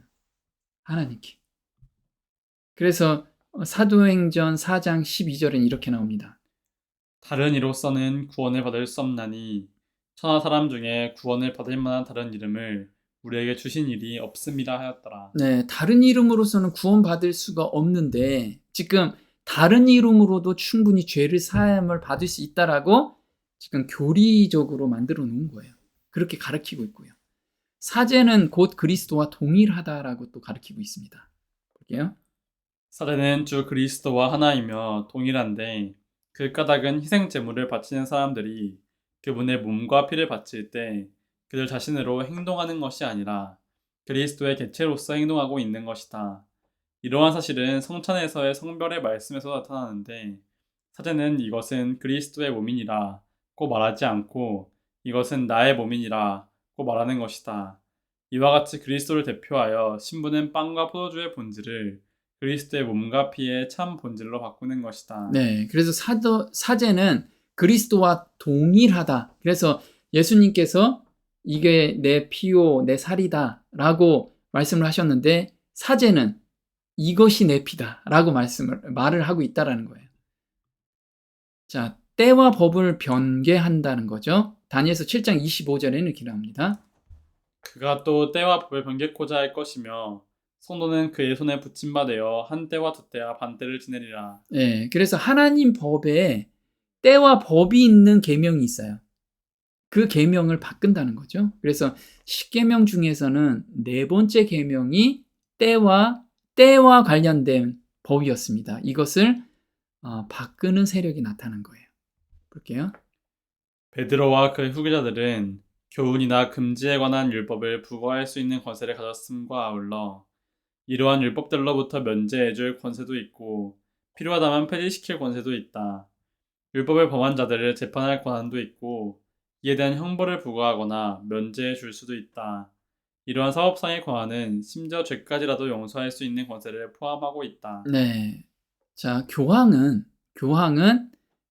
하나님께. 그래서 사도행전 4장 12절엔 이렇게 나옵니다. 다른 이로서는 구원을 받을 수 없나니 천하 사람 중에 구원을 받을 만한 다른 이름을 우리에게 주신 일이 없습니다 하였더라. 네, 다른 이름으로서는 구원받을 수가 없는데 지금 다른 이름으로도 충분히 죄를 사함을 받을 수 있다라고 지금 교리적으로 만들어 놓은 거예요. 그렇게 가르치고 있고요. 사제는 곧 그리스도와 동일하다라고 또 가르치고 있습니다. 볼게요. 사제는 주 그리스도와 하나이며 동일한데 그 까닭은 희생 제물을 바치는 사람들이 그분의 몸과 피를 바칠 때 그들 자신으로 행동하는 것이 아니라 그리스도의 객체로서 행동하고 있는 것이다. 이러한 사실은 성찬에서의 성별의 말씀에서 나타나는데 사제는 이것은 그리스도의 몸이니라 고 말하지 않고 이것은 나의 몸이니라 고 말하는 것이다. 이와 같이 그리스도를 대표하여 신부는 빵과 포도주의 본질을 그리스도의 몸과 피의 참 본질로 바꾸는 것이다. 네, 그래서 사제는 그리스도와 동일하다. 그래서 예수님께서 이게 내 피요, 내 살이다 라고 말씀을 하셨는데, 사제는 이것이 내 피다 라고 말을 하고 있다라는 거예요. 자, 때와 법을 변개한다는 거죠. 다니엘서 7장 25절에는 이렇게 나옵니다. 그가 또 때와 법을 변개코자 할 것이며 성도는 그의 손에 붙임 바 되어 한 때와 두 때와 반 때를 지내리라. 네, 그래서 하나님 법에 때와 법이 있는 계명이 있어요. 그 계명을 바꾼다는 거죠. 그래서 10계명 중에서는 네 번째 계명이 때와 관련된 법이었습니다. 이것을 바꾸는 세력이 나타난 거예요. 볼게요. 베드로와 그의 후계자들은 교훈이나 금지에 관한 율법을 부과할 수 있는 권세를 가졌음과 아울러 이러한 율법들로부터 면제해줄 권세도 있고 필요하다면 폐지시킬 권세도 있다. 율법을 범한 자들을 재판할 권한도 있고 이에 대한 형벌을 부과하거나 면제해 줄 수도 있다. 이러한 사법상의 권한은 심지어 죄까지라도 용서할 수 있는 권세를 포함하고 있다. 네. 자, 교황은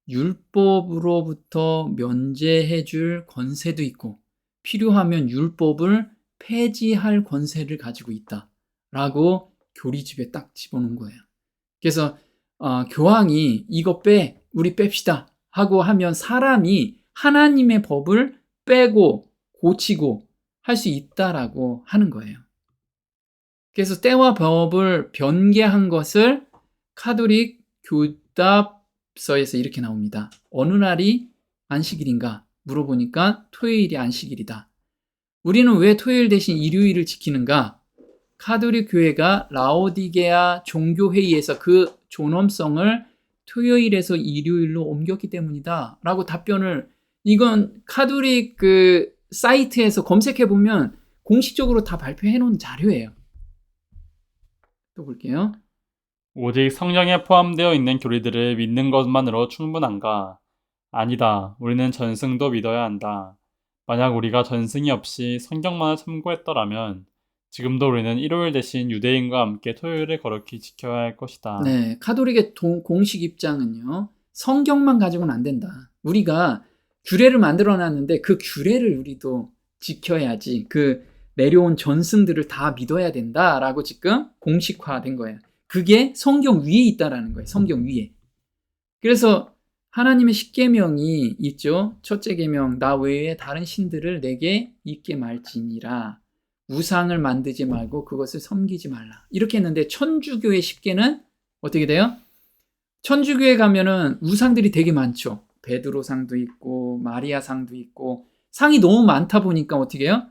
율법으로부터 면제해 줄 권세도 있고 필요하면 율법을 폐지할 권세를 가지고 있다라고 교리집에 딱 집어넣은 거예요. 그래서 교황이 이거 우리 뺍시다 하고 하면 사람이 하나님의 법을 빼고 고치고 할 수 있다라고 하는 거예요. 그래서 때와 법을 변개한 것을 카톨릭 교답서에서 이렇게 나옵니다. 어느 날이 안식일인가 물어보니까 토요일이 안식일이다. 우리는 왜 토요일 대신 일요일을 지키는가? 카톨릭 교회가 라오디게아 종교회의에서 그 존엄성을 토요일에서 일요일로 옮겼기 때문이다 라고 답변을, 이건 카톨릭 그 사이트에서 검색해 보면 공식적으로 다 발표해 놓은 자료예요. 또 볼게요. 오직 성경에 포함되어 있는 교리들을 믿는 것만으로 충분한가? 아니다. 우리는 전승도 믿어야 한다. 만약 우리가 전승이 없이 성경만을 참고했더라면 지금도 우리는 일요일 대신 유대인과 함께 토요일을 거룩히 지켜야 할 것이다. 네, 카톨릭의 공식 입장은요, 성경만 가지고는 안 된다. 우리가 규례를 만들어 놨는데 그 규례를 우리도 지켜야지. 그 내려온 전승들을 다 믿어야 된다라고 지금 공식화된 거예요. 그게 성경 위에 있다라는 거예요. 성경 위에. 그래서 하나님의 10계명이 있죠. 첫째 계명, 나 외에 다른 신들을 내게 있게 말지니라. 우상을 만들지 말고 그것을 섬기지 말라. 이렇게 했는데 천주교의 10계는 어떻게 돼요? 천주교에 가면은 우상들이 되게 많죠. 베드로상도 있고 마리아상도 있고 상이 너무 많다 보니까 어떻게 해요?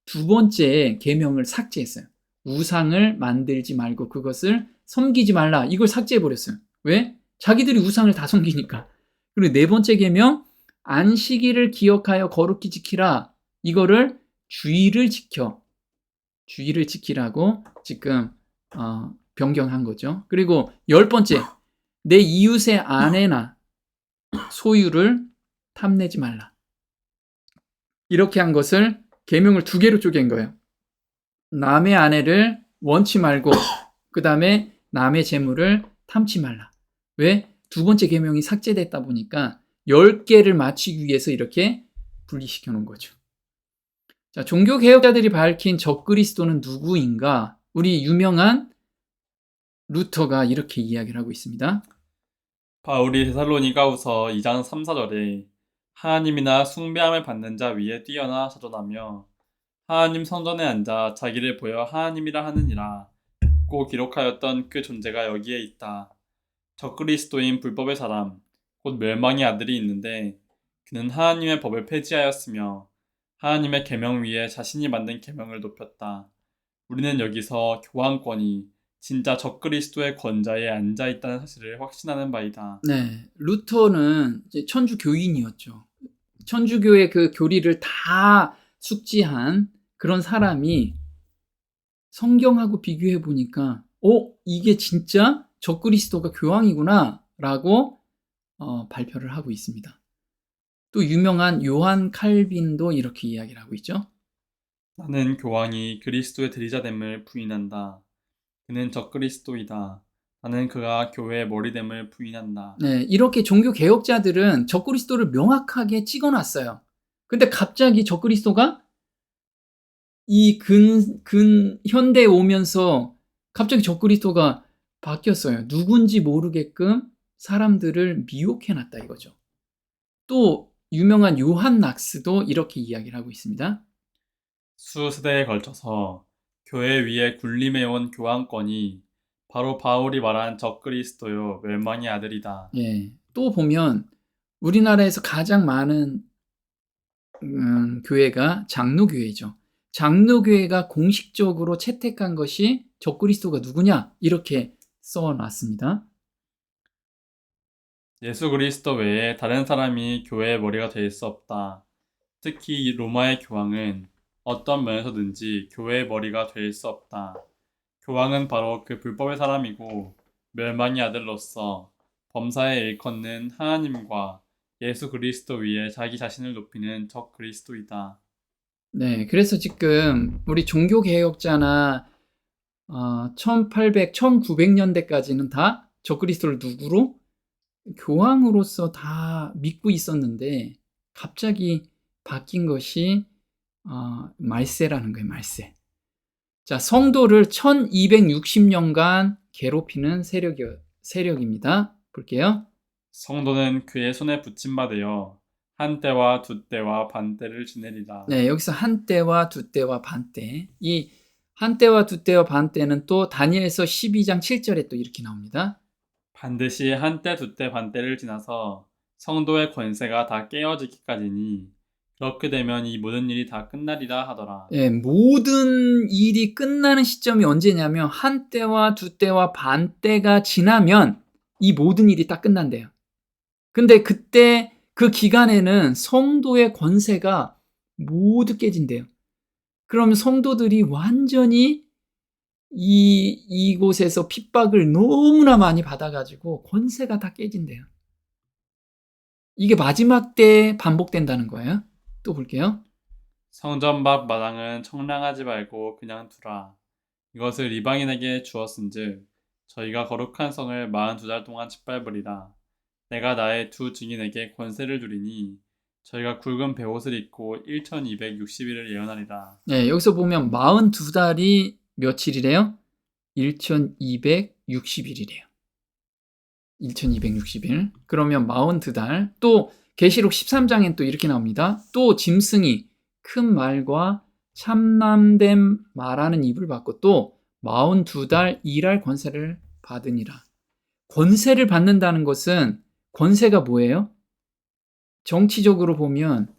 두 번째 계명을 삭제했어요. 우상을 만들지 말고 그것을 섬기지 말라. 이걸 삭제해버렸어요. 왜? 자기들이 우상을 다 섬기니까. 그리고 네 번째 계명, 안식일을 기억하여 거룩히 지키라. 이거를 주의를 지키라고 지금 변경한 거죠. 그리고 10번째, 내 이웃의 아내나 소유를 탐내지 말라. 이렇게 한 것을 계명을 두 개로 쪼갠 거예요. 남의 아내를 원치 말고 그 다음에 남의 재물을 탐치 말라. 왜? 두 번째 계명이 삭제됐다 보니까 10개를 맞추기 위해서 이렇게 분리시켜 놓은 거죠. 자, 종교개혁자들이 밝힌 적그리스도는 누구인가? 우리 유명한 루터가 이렇게 이야기를 하고 있습니다. 바울이 데살로니가후서 2장 3, 4절에 하나님이나 숭배함을 받는 자 위에 뛰어나 자존하며 하나님 성전에 앉아 자기를 보여 하나님이라 하느니라 고 기록하였던 그 존재가 여기에 있다. 적그리스도인 불법의 사람, 곧 멸망의 아들이 있는데 그는 하나님의 법을 폐지하였으며 하나님의 계명 위에 자신이 만든 계명을 높였다. 우리는 여기서 교황권이 진짜 적그리스도의 권좌에 앉아있다는 사실을 확신하는 바이다. 네, 루터는 이제 천주교인이었죠. 천주교의 그 교리를 다 숙지한 그런 사람이 성경하고 비교해 보니까 이게 진짜 적그리스도가 교황이구나 라고 발표를 하고 있습니다. 또 유명한 요한 칼빈도 이렇게 이야기를 하고 있죠. 나는 교황이 그리스도의 대리자됨을 부인한다. 그는 적그리스도이다. 나는 그가 교회의 머리됨을 부인한다. 네, 이렇게 종교 개혁자들은 적그리스도를 명확하게 찍어놨어요. 근데 갑자기 적그리스도가 이 현대에 오면서 갑자기 적그리스도가 바뀌었어요. 누군지 모르게끔 사람들을 미혹해놨다 이거죠. 또 유명한 요한 낙스도 이렇게 이야기를 하고 있습니다. 수세대에 걸쳐서 교회 위에 군림해온 교황권이 바로 바울이 말한 적그리스도요 멸망의 아들이다. 예, 또 보면 우리나라에서 가장 많은 교회가 장로교회죠. 장로교회가 공식적으로 채택한 것이 적그리스도가 누구냐 이렇게 써놨습니다. 예수 그리스도 외에 다른 사람이 교회의 머리가 될 수 없다. 특히 이 로마의 교황은 어떤 면에서든지 교회의 머리가 될 수 없다. 교황은 바로 그 불법의 사람이고 멸망의 아들로서 범사에 일컫는 하나님과 예수 그리스도 위에 자기 자신을 높이는 적 그리스도이다. 네, 그래서 지금 우리 종교개혁자나 1800, 1900년대까지는 다 적그리스도를 누구로? 교황으로서 다 믿고 있었는데 갑자기 바뀐 것이 말세라는 거예요. 말세. 자, 성도를 1260년간 괴롭히는 세력입니다. 볼게요. 성도는 그의 손에 붙임바 되어 한때와 두때와 반때를 지내리라. 네, 여기서 한때와 두때와 반때. 이 한때와 두때와 반때는 또 다니엘서 12장 7절에 또 이렇게 나옵니다. 반드시 한때 두때 반때를 지나서 성도의 권세가 다 깨어지기까지니 그렇게 되면 이 모든 일이 다 끝나리라 하더라. 예, 모든 일이 끝나는 시점이 언제냐면 한때와 두때와 반때가 지나면 이 모든 일이 딱 끝난대요. 근데 그때 그 기간에는 성도의 권세가 모두 깨진대요. 그러면 성도들이 완전히 이곳에서 핍박을 너무나 많이 받아가지고 권세가 다 깨진대요. 이게 마지막 때 반복된다는 거예요. 또 볼게요. 성전 밖 마당은 청량하지 말고 그냥 두라. 이것을 이방인에게 주었은즉 저희가 거룩한 성을 42달 동안 짓밟으리라. 내가 나의 두 증인에게 권세를 주리니 저희가 굵은 베옷을 입고 1260일을 예언하리라. 네, 여기서 보면 42달이 며칠이래요? 1260일이래요. 1260일. 그러면 42달. 또 계시록 13장엔 또 이렇게 나옵니다. 또 짐승이 큰 말과 참남된 말하는 입을 받고 또 42달 일할 권세를 받으니라. 권세를 받는다는 것은 권세가 뭐예요? 정치적으로 보면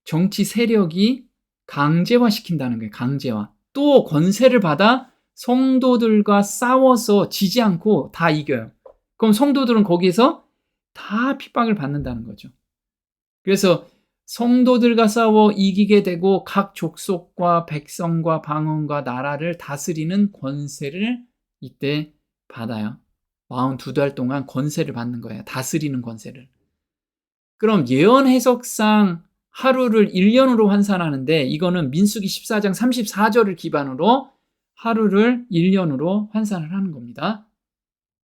정치 세력이 강제화시킨다는 거예요. 강제화. 또 권세를 받아 성도들과 싸워서 지지 않고 다 이겨요. 그럼 성도들은 거기서 다 핍박을 받는다는 거죠. 그래서 성도들과 싸워 이기게 되고 각 족속과 백성과 방언과 나라를 다스리는 권세를 이때 받아요. 42달 동안 권세를 받는 거예요. 다스리는 권세를. 그럼 예언 해석상 하루를 1년으로 환산하는데 이거는 민수기 14장 34절을 기반으로 하루를 1년으로 환산을 하는 겁니다.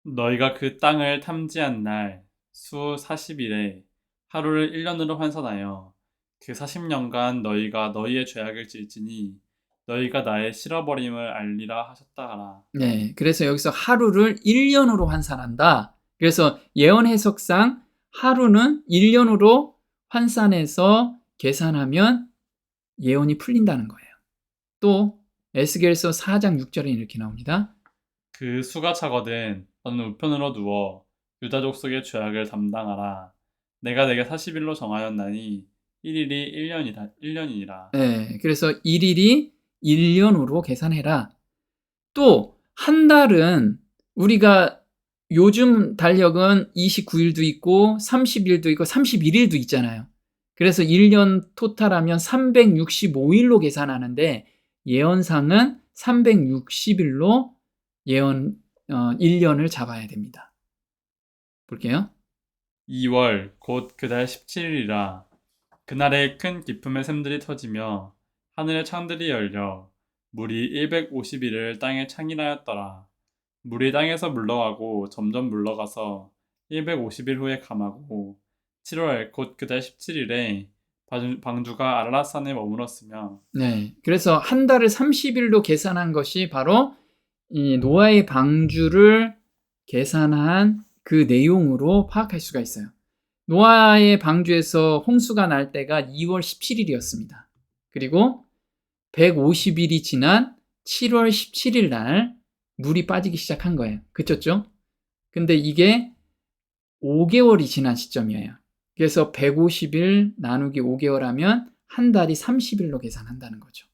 너희가 그 땅을 탐지한 날 수 40일에 하루를 1년으로 환산하여 그 40년간 너희가 너희의 죄악을 질지니 너희가 나의 실어버림을 알리라 하셨다 하라. 네, 그래서 여기서 하루를 1년으로 환산한다. 그래서 예언 해석상 하루는 1년으로 환산해서 계산하면 예언이 풀린다는 거예요. 또 에스겔서 4장 6절에 이렇게 나옵니다. 그 수가 차거든 너는 우편으로 누워 유다 족속의 죄악을 담당하라. 내가 내게 40일로 정하였나니 1일이 1년이니라. 네, 그래서 1일이 1년으로 계산해라. 또 한 달은 우리가 요즘 달력은 29일도 있고 30일도 있고 31일도 있잖아요. 그래서 1년 토탈하면 365일로 계산하는데 예언상은 360일로 예언 1년을 잡아야 됩니다. 볼게요. 2월 곧 그달 17일이라. 그날에 큰 기품의 샘들이 터지며 하늘의 창들이 열려 물이 150일을 땅에 창이하였더라. 물이 땅에서 물러가고 점점 물러가서 150일 후에 감하고 7월 곧 그달 17일에 방주가 아라랏산에 머물었으며 네. 그래서 한 달을 30일로 계산한 것이 바로 이 노아의 방주를 계산한 그 내용으로 파악할 수가 있어요. 노아의 방주에서 홍수가 날 때가 2월 17일이었습니다. 그리고 150일이 지난 7월 17일 날 물이 빠지기 시작한 거예요. 그쳤죠? 근데 이게 5개월이 지난 시점이에요. 그래서 150일 나누기 5개월 하면 한 달이 30일로 계산한다는 거죠.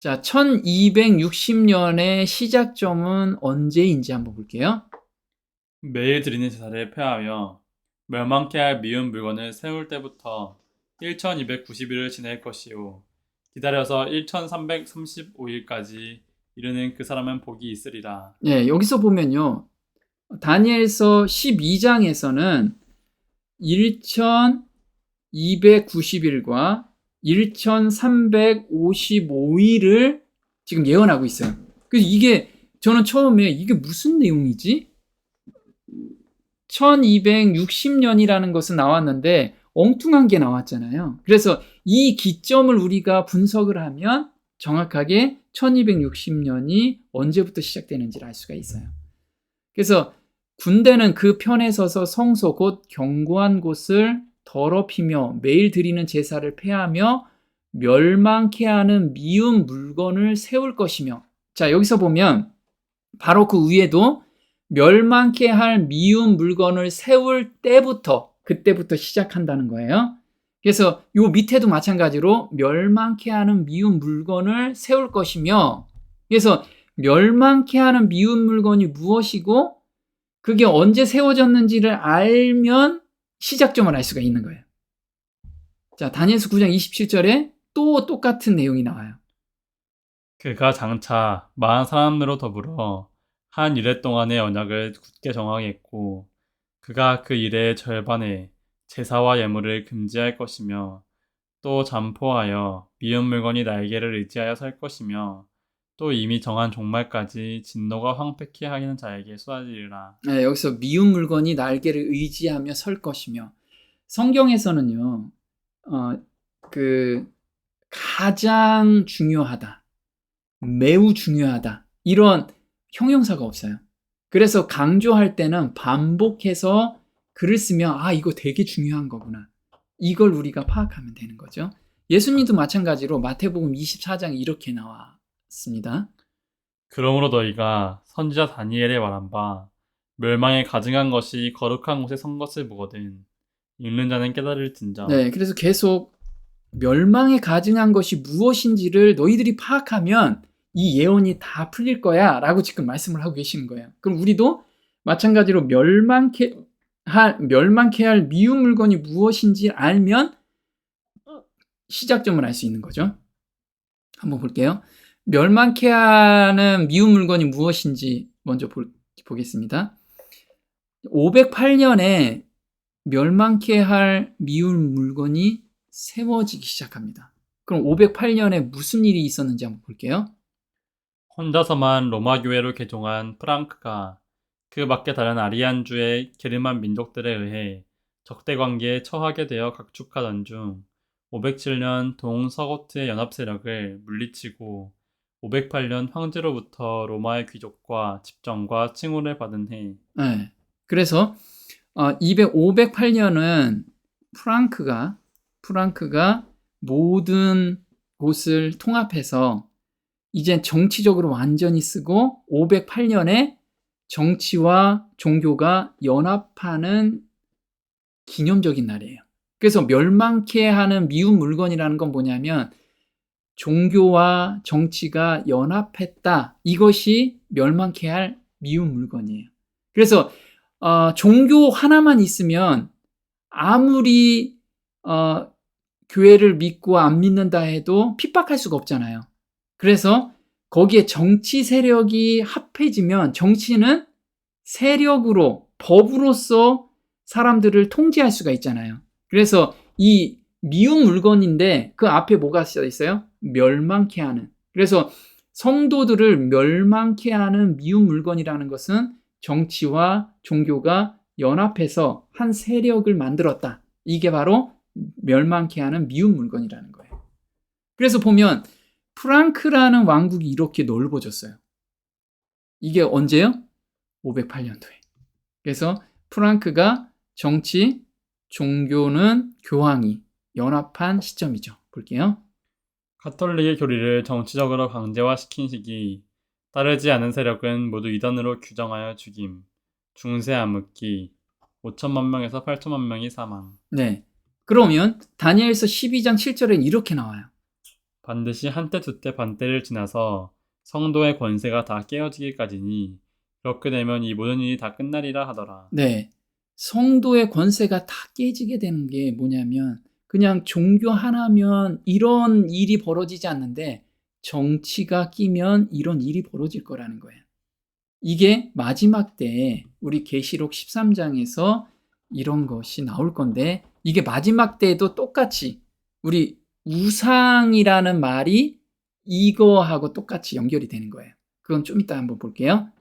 자, 1260년의 시작점은 언제인지 한번 볼게요. 매일 드리는 제사를 폐하여 멸망케 할 미운 물건을 세울 때부터 1290일을 지낼 것이요 기다려서 1335일까지 이르는 그 사람은 복이 있으리라. 네, 여기서 보면요. 다니엘서 12장에서는 1290일과 1355일을 지금 예언하고 있어요. 그래서 이게 저는 처음에 이게 무슨 내용이지? 1260년이라는 것은 나왔는데 엉뚱한 게 나왔잖아요. 그래서 이 기점을 우리가 분석을 하면 정확하게 1260년이 언제부터 시작되는지를 알 수가 있어요. 그래서 군대는 그 편에 서서 성소 곧 견고한 곳을 더럽히며 매일 드리는 제사를 폐하며 멸망케 하는 미운 물건을 세울 것이며, 자, 여기서 보면 바로 그 위에도 멸망케 할 미운 물건을 세울 때부터, 그때부터 시작한다는 거예요. 그래서 요 밑에도 마찬가지로 멸망케 하는 미운 물건을 세울 것이며, 그래서 멸망케 하는 미운 물건이 무엇이고 그게 언제 세워졌는지를 알면 시작점을 알 수가 있는 거예요. 자, 다니엘서 9장 27절에 또 똑같은 내용이 나와요. 그가 장차 많은 사람으로 더불어 한 이래 동안의 언약을 굳게 정하겠고 그가 그 일의 절반에 제사와 예물을 금지할 것이며 또 잠포하여 미운 물건이 날개를 의지하여 설 것이며 또 이미 정한 종말까지 진노가 황폐케 하는 자에게 쏟아지리라. 네, 여기서 미운 물건이 날개를 의지하며 설 것이며, 성경에서는요, 가장 중요하다, 매우 중요하다, 이런 형용사가 없어요. 그래서 강조할 때는 반복해서 글을 쓰면 이거 되게 중요한 거구나, 이걸 우리가 파악하면 되는 거죠. 예수님도 마찬가지로 마태복음 24장에 이렇게 나왔습니다. 그러므로 너희가 선지자 다니엘의 말한 바 멸망에 가증한 것이 거룩한 곳에 선 것을 보거든 읽는 자는 깨달을진저. 네, 그래서 계속 멸망에 가증한 것이 무엇인지를 너희들이 파악하면 이 예언이 다 풀릴 거야 라고 지금 말씀을 하고 계시는 거예요. 그럼 우리도 마찬가지로 멸망케 할 미운 물건이 무엇인지 알면 시작점을 알 수 있는 거죠. 한번 볼게요. 멸망케 하는 미운 물건이 무엇인지 먼저 보겠습니다. 508년에 멸망케 할 미운 물건이 세워지기 시작합니다. 그럼 508년에 무슨 일이 있었는지 한번 볼게요. 혼자서만 로마 교회로 개종한 프랑크가 그 밖에 다른 아리안주의 게르만 민족들에 의해 적대 관계에 처하게 되어 각축하던 중 507년 동서고트의 연합 세력을 물리치고 508년 황제로부터 로마의 귀족과 집정과 칭호를 받은 해. 네. 그래서 508년은 프랑크가 모든 곳을 통합해서 이제 정치적으로 완전히 쓰고 508년에 정치와 종교가 연합하는 기념적인 날이에요. 그래서 멸망케 하는 미운 물건이라는 건 뭐냐면 종교와 정치가 연합했다. 이것이 멸망케 할 미운 물건이에요. 그래서 종교 하나만 있으면 아무리 교회를 믿고 안 믿는다 해도 핍박할 수가 없잖아요. 그래서 거기에 정치 세력이 합해지면 정치는 세력으로, 법으로서 사람들을 통제할 수가 있잖아요. 그래서 이 미운 물건인데 그 앞에 뭐가 써 있어요? 멸망케 하는. 그래서 성도들을 멸망케 하는 미운 물건이라는 것은 정치와 종교가 연합해서 한 세력을 만들었다. 이게 바로 멸망케 하는 미운 물건이라는 거예요. 그래서 보면 프랑크라는 왕국이 이렇게 넓어졌어요. 이게 언제요? 508년도에. 그래서 프랑크가 정치, 종교는 교황이 연합한 시점이죠. 볼게요. 가톨릭의 교리를 정치적으로 강제화시킨 시기, 따르지 않은 세력은 모두 이단으로 규정하여 죽임, 중세 암흑기, 5천만 명에서 8천만 명이 사망. 네. 그러면 다니엘서 12장 7절에 이렇게 나와요. 반드시 한때 두때 반때를 지나서 성도의 권세가 다 깨어지기까지니 그렇게 되면 이 모든 일이 다 끝나리라 하더라. 네. 성도의 권세가 다 깨지게 되는 게 뭐냐면 그냥 종교 하나면 이런 일이 벌어지지 않는데 정치가 끼면 이런 일이 벌어질 거라는 거예요. 이게 마지막 때에 우리 계시록 13장에서 이런 것이 나올 건데 이게 마지막 때에도 똑같이 우리 우상이라는 말이 이거하고 똑같이 연결이 되는 거예요. 그건 좀 이따 한번 볼게요.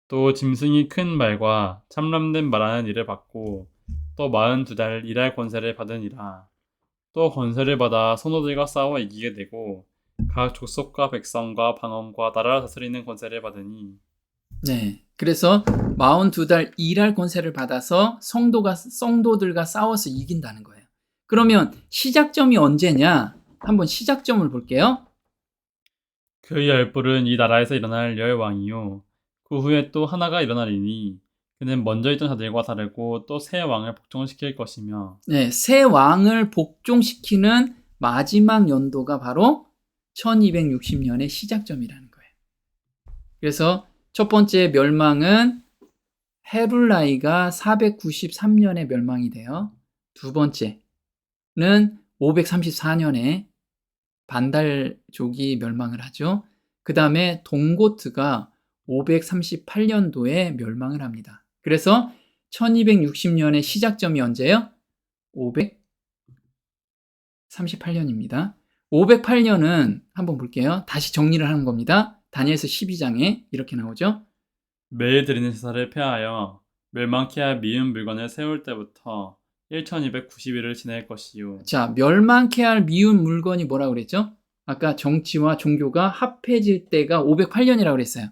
또 짐승이 큰 말과 참람된 말하는 일을 받고 또 42달 일할 권세를 받으니라. 또 권세를 받아 선호들과 싸워 이기게 되고 각 족속과 백성과 방언과 나라를 다스리는 권세를 받으니. 네. 그래서 42달 일할 권세를 받아서 성도들과 싸워서 이긴다는 거예요. 그러면 시작점이 언제냐? 한번 시작점을 볼게요. 그 열불은 이 나라에서 일어날 열왕이요 그 후에 또 하나가 일어나리니 그는 먼저 있던 자들과 다르고 또 새 왕을 복종시킬 것이며. 네, 새 왕을 복종시키는 마지막 연도가 바로 1260년의 시작점이라는 거예요. 그래서 첫 번째 멸망은 헤룰라이가 493년에 멸망이 돼요. 두 번째는 534년에 반달족이 멸망을 하죠. 그 다음에 동고트가 538년도에 멸망을 합니다. 그래서 1260년의 시작점이 언제예요? 538년입니다. 508년은 한번 볼게요. 다시 정리를 하는 겁니다. 다니엘서 12장에 이렇게 나오죠. 매일 드리는 제사를 폐하여 멸망케 할 미운 물건을 세울 때부터 1290일을 지낼 것이요. 자, 멸망케 할 미운 물건이 뭐라고 그랬죠? 아까 정치와 종교가 합해질 때가 508년이라고 그랬어요.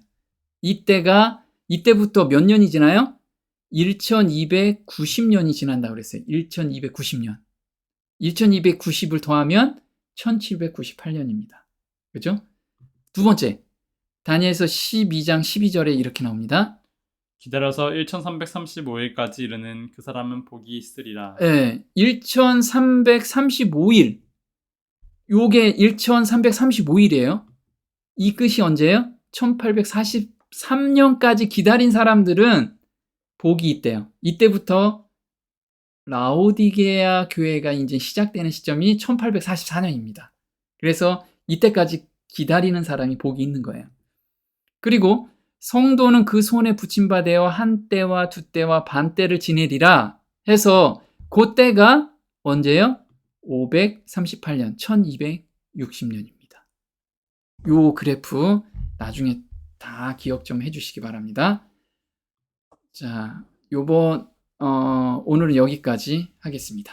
이때부터 몇 년이 지나요? 1290년이 지난다고 그랬어요. 1290년. 1290을 더하면 1798년입니다. 그죠? 두 번째, 다니엘서 12장 12절에 이렇게 나옵니다. 기다려서 1335일까지 이르는 그 사람은 복이 있으리라. 네, 1335일. 요게 1335일이에요. 이 끝이 언제예요? 1843년까지 기다린 사람들은 복이 있대요. 이때부터 라오디게아 교회가 이제 시작되는 시점이 1844년입니다. 그래서 이때까지 기다리는 사람이 복이 있는 거예요. 그리고 성도는 그 손에 붙임받아 한 때와 두 때와 반 때를 지내리라 해서 그때가 언제요? 538년, 1260년입니다. 요 그래프 나중에 다 기억 좀 해주시기 바랍니다. 자, 오늘은 여기까지 하겠습니다.